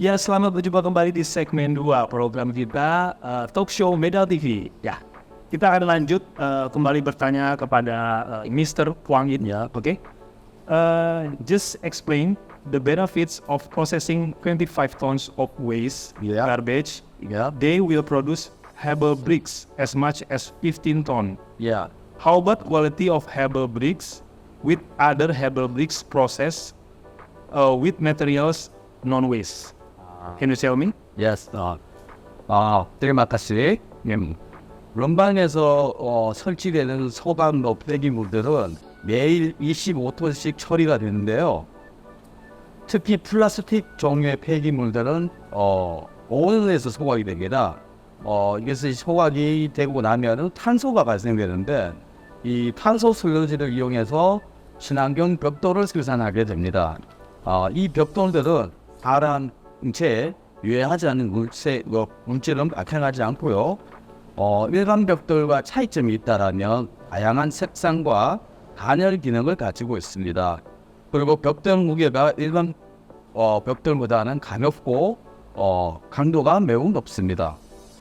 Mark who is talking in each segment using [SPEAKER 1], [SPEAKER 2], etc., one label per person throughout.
[SPEAKER 1] Ya, selamat berjumpa kembali di segmen 2 program kita, Talk Show Medal TV. Ya, kita akan lanjut kembali bertanya kepada Mr. Huang Yin ya, oke? Just explain the benefits of processing 25 tons of waste garbage. They will produce Hebel bricks as much as 15 ton.
[SPEAKER 2] Yeah.
[SPEAKER 1] How about quality of Hebel bricks with other Hebel bricks process with materials non-waste? Can you tell me?
[SPEAKER 2] Yes. terima kasih. 런방에서 설치되는 소각 폐기물들은 매일 25톤씩 처리가 되는데요. 특히 플라스틱 종류의 폐기물들은 오온에서 소각이 됩니다. 이것이 소각이 되고 나면은 탄소가 발생되는데 이 탄소 슬러지를 이용해서 친환경 벽돌을 생산하게 됩니다. 이 벽돌들은 사람체에 유해하지 않는 물질은 발생하지 않고요. 일반 벽돌과 차이점이 있다라면 다양한 색상과 단열 기능을 가지고 있습니다. 그리고 벽돌 무게가 일반 벽돌보다는 가볍고 강도가 매우 높습니다.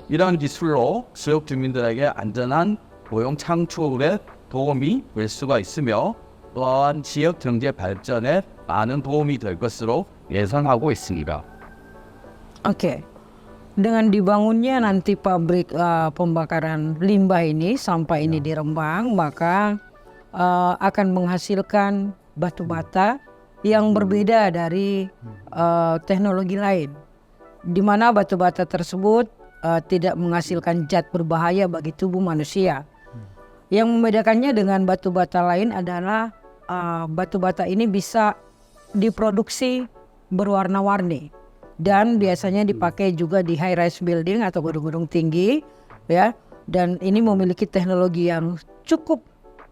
[SPEAKER 2] 이러한 기술로 지역 주민들에게 안전한 고용 창출에 도움이 될 수가 있으며 또한 지역 경제 발전에 많은 도움이 될 것으로 예상하고 있습니다.
[SPEAKER 3] Oke. Dengan dibangunnya nanti pabrik pembakaran limbah ini, sampah ini di Rembang, maka akan menghasilkan batu bata yang berbeda dari teknologi lain, di mana batu bata tersebut tidak menghasilkan zat berbahaya bagi tubuh manusia. Yang membedakannya dengan batu bata lain adalah batu bata ini bisa diproduksi berwarna-warni dan biasanya dipakai juga di high rise building atau gedung-gedung tinggi ya, dan ini memiliki teknologi yang cukup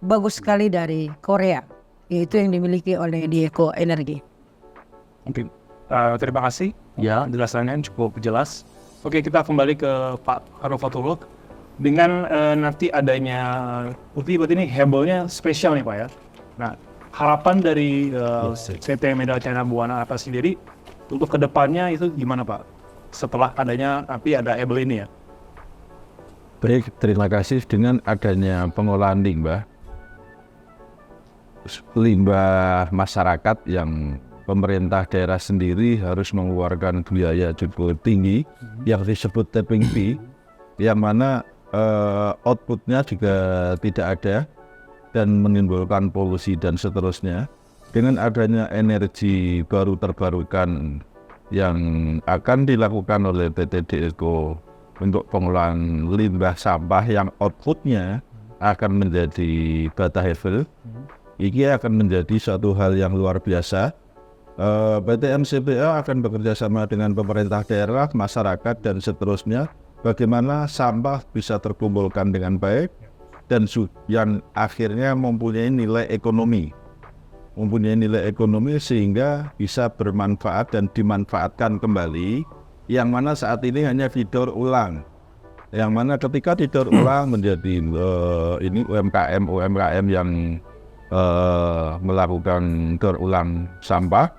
[SPEAKER 3] bagus sekali dari Korea, yaitu yang dimiliki oleh Dieko Energi.
[SPEAKER 1] Oke, terima kasih.
[SPEAKER 2] Ya,
[SPEAKER 1] Penjelasannya cukup jelas. Oke, kita kembali ke Pak Harofatullah. Dengan nanti adanya berarti ini Hebelnya spesial nih Pak ya. Nah, harapan dari PT Medal China Buana atas sendiri untuk kedepannya itu gimana Pak? Setelah adanya tapi ada Hebel ini ya.
[SPEAKER 4] Baik, terima kasih. Dengan adanya pengolahan limbah masyarakat yang pemerintah daerah sendiri harus mengeluarkan biaya cukup tinggi yang disebut tapping fee, yang mana outputnya juga tidak ada dan menimbulkan polusi dan seterusnya. Dengan adanya energi baru terbarukan yang akan dilakukan oleh PT Dieko untuk pengolahan limbah sampah yang outputnya akan menjadi bata Hebel, ini akan menjadi suatu hal yang luar biasa. PT MCPA akan bekerja sama dengan pemerintah daerah, masyarakat dan seterusnya, bagaimana sampah bisa terkumpulkan dengan baik dan yang akhirnya mempunyai nilai ekonomi sehingga bisa bermanfaat dan dimanfaatkan kembali, yang mana saat ini hanya didaur ulang, yang mana ketika didaur ulang menjadi ini UMKM yang melakukan daur ulang sampah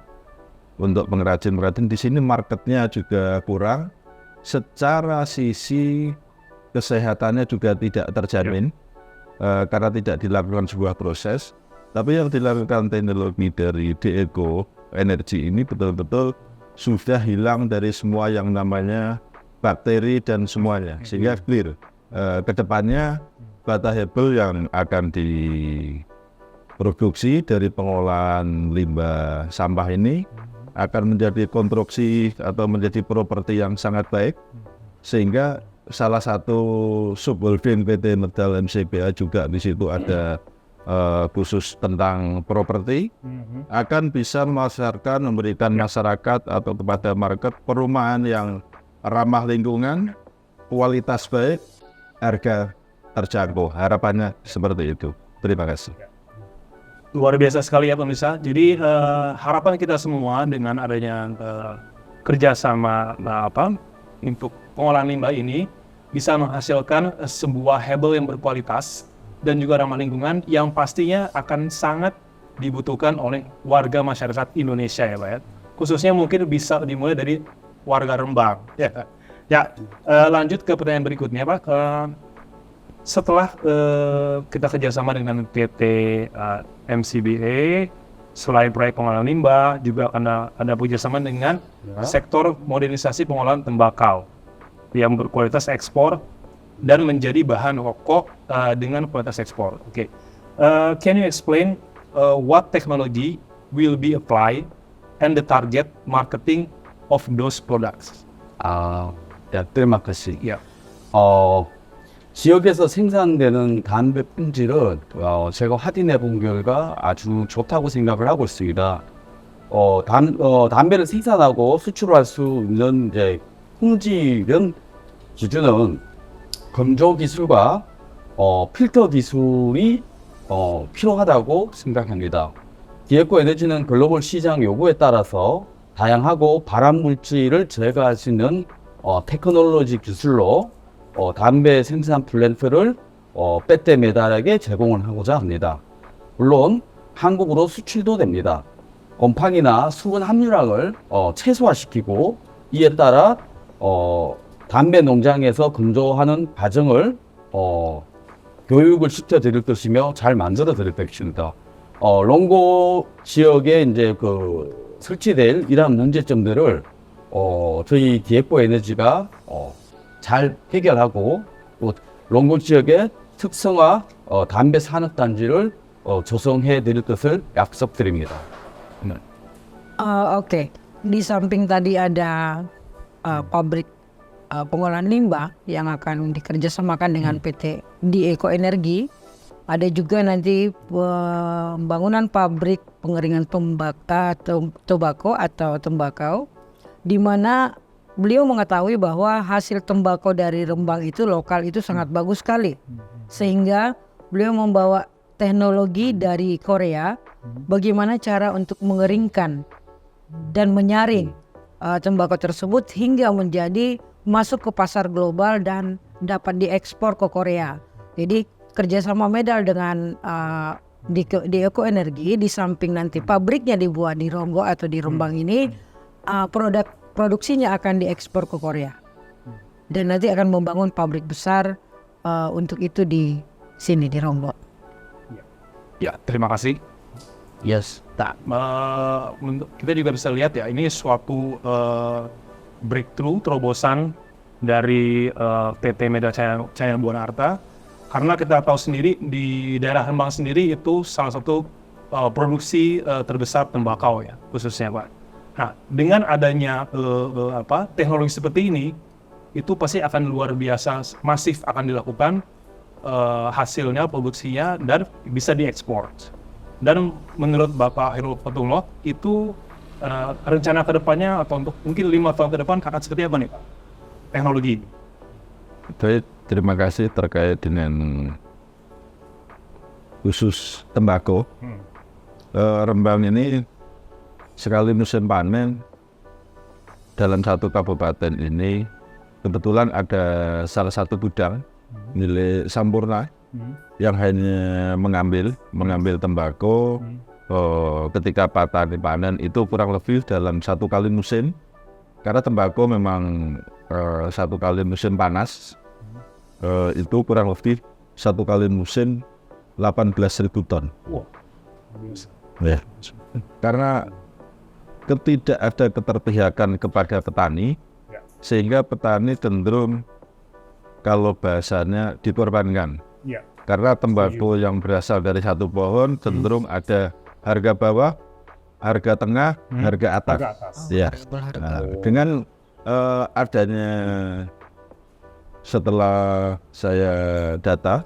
[SPEAKER 4] untuk pengrajin di sini marketnya juga kurang, secara sisi kesehatannya juga tidak terjamin karena tidak dilakukan sebuah proses. Tapi yang dilakukan teknologi dari Dieko Energi ini betul-betul sudah hilang dari semua yang namanya bakteri dan semuanya, sehingga clear. Kedepannya bata Hebel yang akan diproduksi dari pengolahan limbah sampah ini akan menjadi konstruksi atau menjadi properti yang sangat baik, sehingga salah satu subholding PT Medal MCPA juga di situ ada khusus tentang properti, akan bisa memasarkan, memberikan masyarakat atau kepada market perumahan yang ramah lingkungan, kualitas baik, harga terjangkau. Harapannya seperti itu. Terima kasih.
[SPEAKER 1] Luar biasa sekali ya pemirsa. Jadi harapan kita semua dengan adanya kerjasama untuk pengolahan limbah ini bisa menghasilkan sebuah Hebel yang berkualitas dan juga ramah lingkungan yang pastinya akan sangat dibutuhkan oleh warga masyarakat Indonesia ya Pak ya. Khususnya mungkin bisa dimulai dari warga Rembang. Lanjut ke pertanyaan berikutnya, Pak. Setelah kita kerjasama dengan PT MCBA, selain proyek pengolahan limbah, juga ada kerjasama dengan sektor modernisasi pengolahan tembakau yang berkualitas ekspor dan menjadi bahan rokok dengan kualitas ekspor. Oke. Can you explain what technology will be applied and the target marketing of those products?
[SPEAKER 2] terima kasih.
[SPEAKER 1] Yeah.
[SPEAKER 2] 지역에서 생산되는 담배 품질은 제가 확인해 본 결과 아주 좋다고 생각을 하고 있습니다. 담배를 생산하고 수출할 수 있는 이제 품질은 기준은 건조 기술과 필터 기술이 필요하다고 생각합니다. 디에코 에너지는 글로벌 시장 요구에 따라서 다양하고 발암 물질을 제거할 수 있는 테크놀로지 기술로 담배 생산 플랜트를 빼떼 메달에게 제공을 하고자 합니다. 물론 한국으로 수출도 됩니다. 곰팡이나 수분 함유량을 최소화시키고 이에 따라 담배 농장에서 건조하는 과정을 교육을 시켜드릴 것이며 잘 만들어 드릴 것입니다. 롱고 지역에 이제 설치될 이러한 문제점들을 저희 디에코 에너지가 잘 해결하고 또 롱고 지역의 특성화 담배 산업 단지를 조성해 드릴 것을 약속드립니다.
[SPEAKER 3] Oke. Di samping tadi ada pabrik pengolahan limbah yang akan dikerjasamakan dengan PT Dieko Energi, ada juga nanti pembangunan pabrik pengeringan tembakau, di mana beliau mengetahui bahwa hasil tembakau dari Rembang itu lokal itu sangat bagus sekali, sehingga beliau membawa teknologi dari Korea bagaimana cara untuk mengeringkan dan menyaring tembakau tersebut hingga menjadi masuk ke pasar global dan dapat diekspor ke Korea. Jadi kerjasama Medal dengan Dieko Energi, di samping nanti pabriknya dibuat di Ronggo atau di Rembang ini, produksinya akan diekspor ke Korea dan nanti akan membangun pabrik besar untuk itu di sini di Ronggo.
[SPEAKER 1] Ya, terima kasih.
[SPEAKER 2] Yes.
[SPEAKER 1] Kita juga bisa lihat ya, ini suatu breakthrough, terobosan dari PT Medal China Buana, karena kita tahu sendiri di daerah Rembang sendiri itu salah satu produksi terbesar tembakau ya, khususnya Pak. Nah, dengan adanya teknologi seperti ini, itu pasti akan luar biasa masif akan dilakukan hasilnya, produksinya, dan bisa diekspor. Dan menurut Bapak Hairul Fatullah, itu rencana kedepannya atau untuk mungkin 5 tahun ke depan akan seperti apa nih Pak teknologi ini?
[SPEAKER 4] Terima kasih terkait dengan khusus tembakau. Rembang ini sekali musim panen dalam satu kabupaten ini kebetulan ada salah satu gudang milik Sampurna yang hanya mengambil tembakau ketika petani panen itu kurang lebih dalam satu kali musim, karena tembakau memang satu kali musim panas itu kurang lebih satu kali musim 18.000 ton. Ya. Karena ada keterpihakan kepada petani, sehingga petani cenderung kalau bahasanya dikorbankan. Karena tembakau yang berasal dari satu pohon cenderung ada harga bawah, harga tengah, harga atas. Ya. Dengan adanya, setelah saya data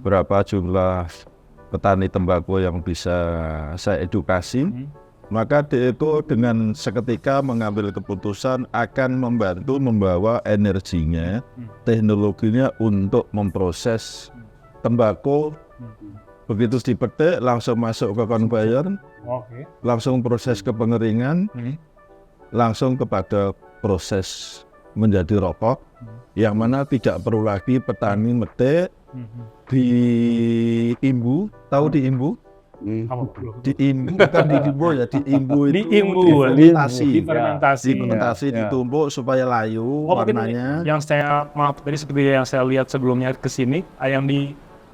[SPEAKER 4] berapa jumlah petani tembakau yang bisa saya edukasi, maka itu dengan seketika mengambil keputusan akan membawa energinya, teknologinya untuk memproses tembakau. Begitu dipetik langsung masuk ke konveyor, langsung proses ke pengeringan, langsung kepada proses menjadi rokok, yang mana tidak perlu lagi petani metik, diimbu, tahu diimbu?
[SPEAKER 1] Apa?
[SPEAKER 4] Diimbu bukan dijemur ya, diimbu itu
[SPEAKER 1] Diimbu,
[SPEAKER 4] difermentasi.
[SPEAKER 1] difermentasi.
[SPEAKER 4] Difermentasi ditumbuk supaya layu
[SPEAKER 1] Oh, mungkin
[SPEAKER 4] warnanya.
[SPEAKER 1] yang saya maaf tadi seperti yang saya lihat sebelumnya ke sini ayam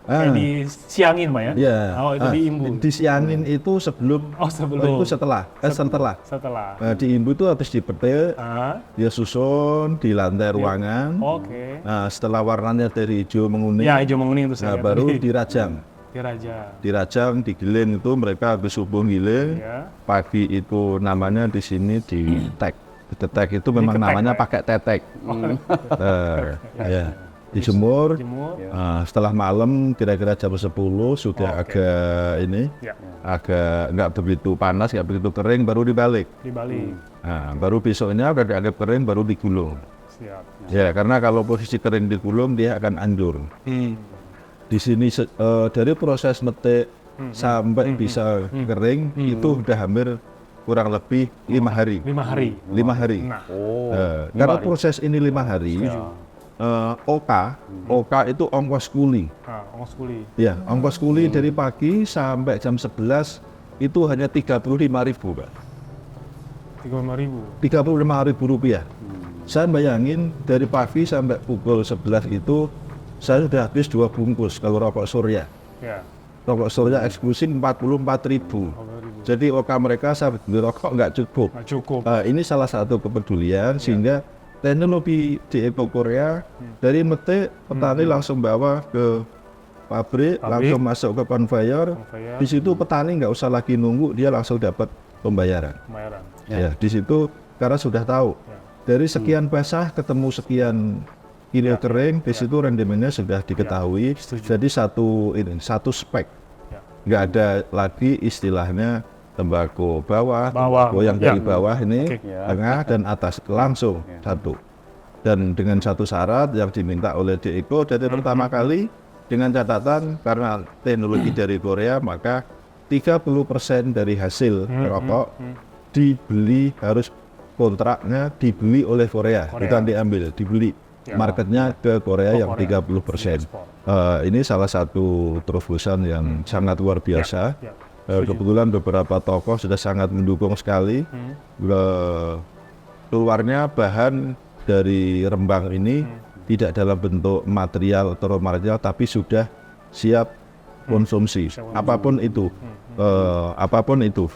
[SPEAKER 1] kayak disiangin Pak ya?
[SPEAKER 4] Ya.
[SPEAKER 1] Oh, itu diimbu.
[SPEAKER 4] Disiangin itu sebelum.
[SPEAKER 1] Oh, sebelum.
[SPEAKER 4] Itu setelah.
[SPEAKER 1] Setelah.
[SPEAKER 4] Diimbu itu habis dipetik,
[SPEAKER 1] Ah,
[SPEAKER 4] dia susun di lantai ruangan.
[SPEAKER 1] oke.
[SPEAKER 4] Nah, setelah warnanya dari hijau menguning,
[SPEAKER 1] Ya, hijau menguning itu
[SPEAKER 4] nah,
[SPEAKER 1] saya.
[SPEAKER 4] baru dirajang. Dirajang, digiling itu mereka habis subuh giling.
[SPEAKER 1] Ya.
[SPEAKER 4] Pagi itu namanya di sini ditek. Detek itu memang
[SPEAKER 1] Diketek,
[SPEAKER 4] namanya
[SPEAKER 1] Pak.
[SPEAKER 4] pakai tetek. Ya. Dijemur.
[SPEAKER 1] Jemur.
[SPEAKER 4] Nah, setelah malam kira-kira jam 10 sudah
[SPEAKER 1] Oke.
[SPEAKER 4] agak ini,
[SPEAKER 1] Ya.
[SPEAKER 4] agak nggak begitu panas, nggak begitu kering, baru dibalik.
[SPEAKER 1] Dibalik.
[SPEAKER 4] Nah, baru besoknya udah dianggap kering, baru digulung.
[SPEAKER 1] Siap.
[SPEAKER 4] Ya, karena kalau posisi kering digulung dia akan anjur. Di sini dari proses metik sampai bisa kering itu udah hampir kurang lebih 5 hari.
[SPEAKER 1] 5 hari.
[SPEAKER 4] 5 hari.
[SPEAKER 1] Nah,
[SPEAKER 4] Karena proses ini 5 hari, OK itu ongkos kuli.
[SPEAKER 1] ongkos kuli.
[SPEAKER 4] Ya, ongkos kuli dari pagi sampai jam 11 itu hanya 35.000, Pak.
[SPEAKER 1] 35.000.
[SPEAKER 4] 35.000 rupiah. Saya bayangin dari pagi sampai pukul 11 itu saya sudah habis 2 bungkus kalau rokok surya.
[SPEAKER 1] Ya.
[SPEAKER 4] Rokok surya eksklusif 44.000. Jadi OK mereka saya beli rokok nggak cukup.
[SPEAKER 1] Nggak cukup.
[SPEAKER 4] Ini salah satu kepedulian sehingga teknologi di Eko Korea dari metik petani langsung bawa ke pabrik, langsung masuk ke konveyor.
[SPEAKER 1] Konveyor.
[SPEAKER 4] Di situ petani nggak usah lagi nunggu, dia langsung dapat pembayaran.
[SPEAKER 1] Pembayaran.
[SPEAKER 4] Ya, di situ karena sudah tahu dari sekian basah ketemu sekian kilo kering, di situ rendemennya sudah diketahui. Jadi satu spek, nggak ada lagi istilahnya tembakau bawah, tembakau yang dari bawah ini, tengah dan atas langsung satu. Dan dengan satu syarat yang diminta oleh DECO dari pertama kali dengan catatan karena teknologi dari Korea maka 30% dari hasil rokok dibeli harus kontraknya dibeli oleh Korea. Bukan diambil, dibeli. Marketnya ke Korea yang 30%. Ini salah satu terobosan yang sangat luar biasa. Kebetulan beberapa tokoh sudah sangat mendukung sekali. Keluarnya bahan dari Rembang ini tidak dalam bentuk material atau material, tapi sudah siap konsumsi. Apapun itu,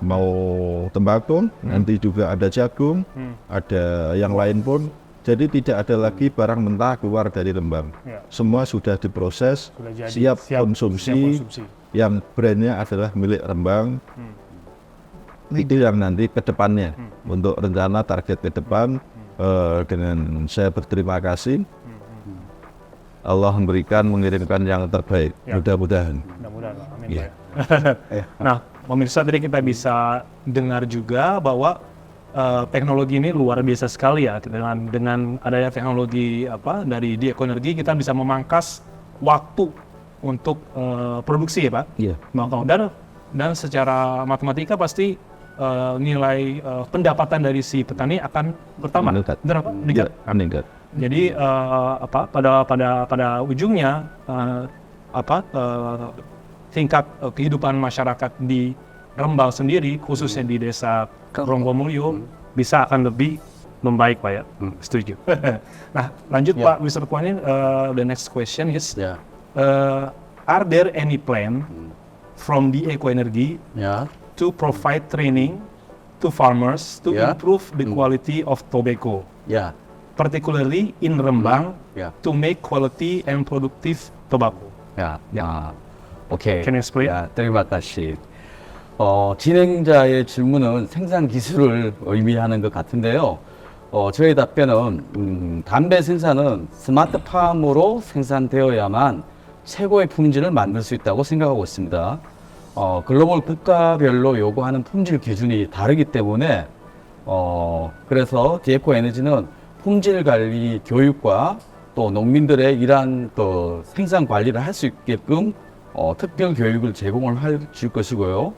[SPEAKER 4] mau tembakau, nanti juga ada jagung, ada yang lain pun. Jadi tidak ada lagi barang mentah keluar dari Rembang. Semua sudah diproses, siap konsumsi. Yang brandnya adalah milik Rembang. Itu yang nanti ke depannya untuk rencana target ke depan. Dengan saya berterima kasih Allah mengirimkan yang terbaik. Mudah-mudahan.
[SPEAKER 1] Amin. Nah, pemirsa tadi kita bisa dengar juga bahwa teknologi ini luar biasa sekali ya. Dengan adanya teknologi dari Eko Energi kita bisa memangkas waktu untuk produksi ya Pak.
[SPEAKER 2] Iya.
[SPEAKER 1] Dan secara matematika pasti nilai pendapatan dari si petani akan bertambah.
[SPEAKER 4] Meningkat.
[SPEAKER 1] Jadi pada ujungnya tingkat kehidupan masyarakat di Rembang sendiri khususnya di desa Ronggomulyo bisa akan lebih membaik Pak ya. Setuju. Nah lanjut Pak Mr. Kwan, the next question is are there any plan from the Eko Energi to provide training to farmers to improve the quality of tobacco, particularly in Rembang, to make quality and productive tobacco?
[SPEAKER 2] 오케이.
[SPEAKER 1] Can you explain?
[SPEAKER 2] terima kasih. 진행자의 질문은 생산 기술을 의미하는 것 같은데요. 저희 답변은 담배 생산은 스마트팜으로 생산되어야만 최고의 품질을 만들 수 있다고 생각하고 있습니다. 글로벌 국가별로 요구하는 품질 기준이 다르기 때문에 그래서 디에코 에너지는 품질 관리 교육과 또 농민들의 이러한 그 생산 관리를 할 수 있게끔 특별 교육을 제공을 줄 것이고요.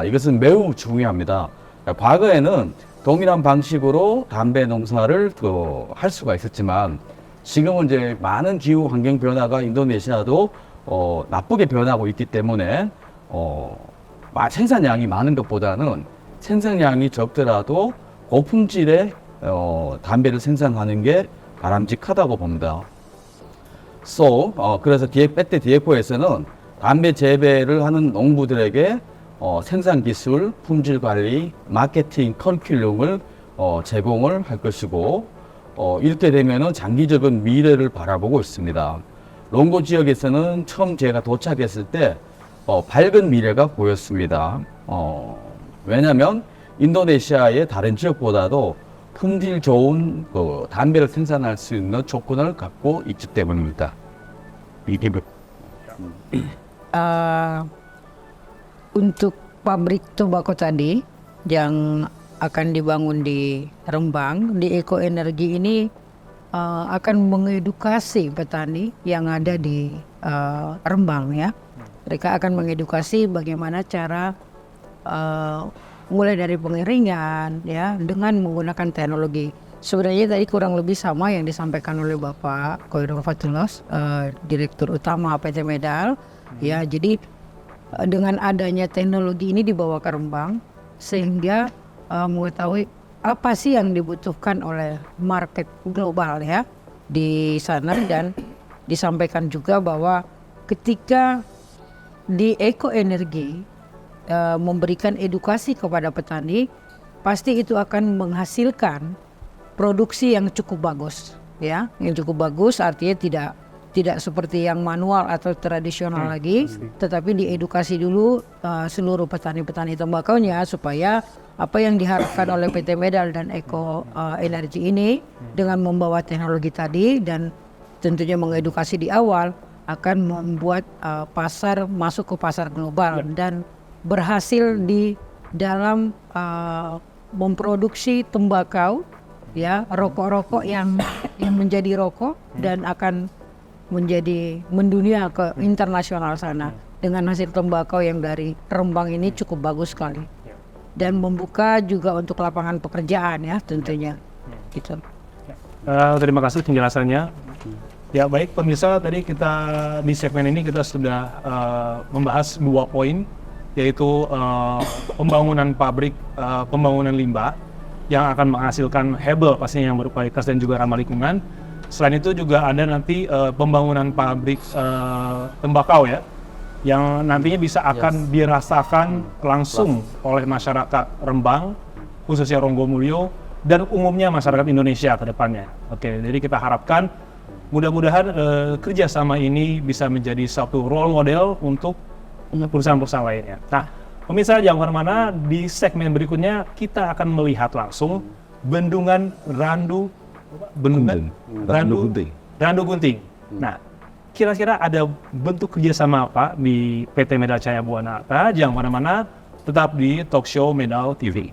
[SPEAKER 2] 이것은 매우 중요합니다. 과거에는 동일한 방식으로 담배 농사를 할 수가 있었지만 지금은 이제 많은 기후 환경 변화가 인도네시아도 나쁘게 변하고 있기 때문에 생산량이 많은 것보다는 생산량이 적더라도 고품질의 담배를 생산하는 게 바람직하다고 봅니다. 그래서 배트 디에코에서는 담배 재배를 하는 농부들에게 생산 기술, 품질 관리, 마케팅 커리큘럼을 제공을 할 것이고, 이렇게 되면은 장기적인 미래를 바라보고 있습니다. 롱고 지역에서는 처음 제가 도착했을 때 밝은 미래가 보였습니다. 왜냐하면 인도네시아의 다른 지역보다도 품질 좋은 담배를 생산할 수 있는 조건을 갖고 있기 때문입니다.
[SPEAKER 3] Untuk pabrik tembakau tadi yang akan dibangun di Rembang, di Eko Energi ini akan mengedukasi petani yang ada di Rembang ya. Mereka akan mengedukasi bagaimana cara mulai dari pengeringan ya dengan menggunakan teknologi. Sebenarnya tadi kurang lebih sama yang disampaikan oleh Bapak Khoirul Fatullah, Direktur Utama PT Medal. Ya, jadi dengan adanya teknologi ini dibawa ke Rembang sehingga mengetahui apa sih yang dibutuhkan oleh market global ya di sana, dan disampaikan juga bahwa ketika di Eko Energi memberikan edukasi kepada petani, pasti itu akan menghasilkan produksi yang cukup bagus ya, yang cukup bagus artinya tidak seperti yang manual atau tradisional lagi, tetapi diedukasi dulu seluruh petani-petani tembakaunya supaya apa yang diharapkan oleh PT Medal dan Eko Energi ini dengan membawa teknologi tadi dan tentunya mengedukasi di awal akan membuat pasar masuk ke pasar global dan berhasil di dalam memproduksi tembakau ya, rokok-rokok yang menjadi rokok dan akan mendunia ke internasional sana dengan hasil tembakau yang dari Rembang ini cukup bagus sekali dan membuka juga untuk lapangan pekerjaan ya tentunya gitu.
[SPEAKER 1] Terima kasih penjelasannya. Ya baik pemirsa, tadi kita di segmen ini kita sudah membahas 2 poin, yaitu pembangunan pabrik pembangunan limbah yang akan menghasilkan hebel pastinya yang berkualitas dan juga ramah lingkungan. Selain itu juga ada nanti pembangunan pabrik tembakau ya, yang nantinya bisa akan dirasakan langsung oleh masyarakat Rembang, khususnya Ronggomulyo, dan umumnya masyarakat Indonesia ke depannya. Oke, jadi kita harapkan mudah-mudahan kerjasama ini bisa menjadi satu role model untuk perusahaan-perusahaan lainnya. Nah, pemirsa jangan kemana-mana, di segmen berikutnya kita akan melihat langsung bendungan Randu Gunting. Nah, kira-kira ada bentuk kerjasama apa di PT Medal Cahaya Buana? Jangan kemana-mana, tetap di Talk Show Medal TV.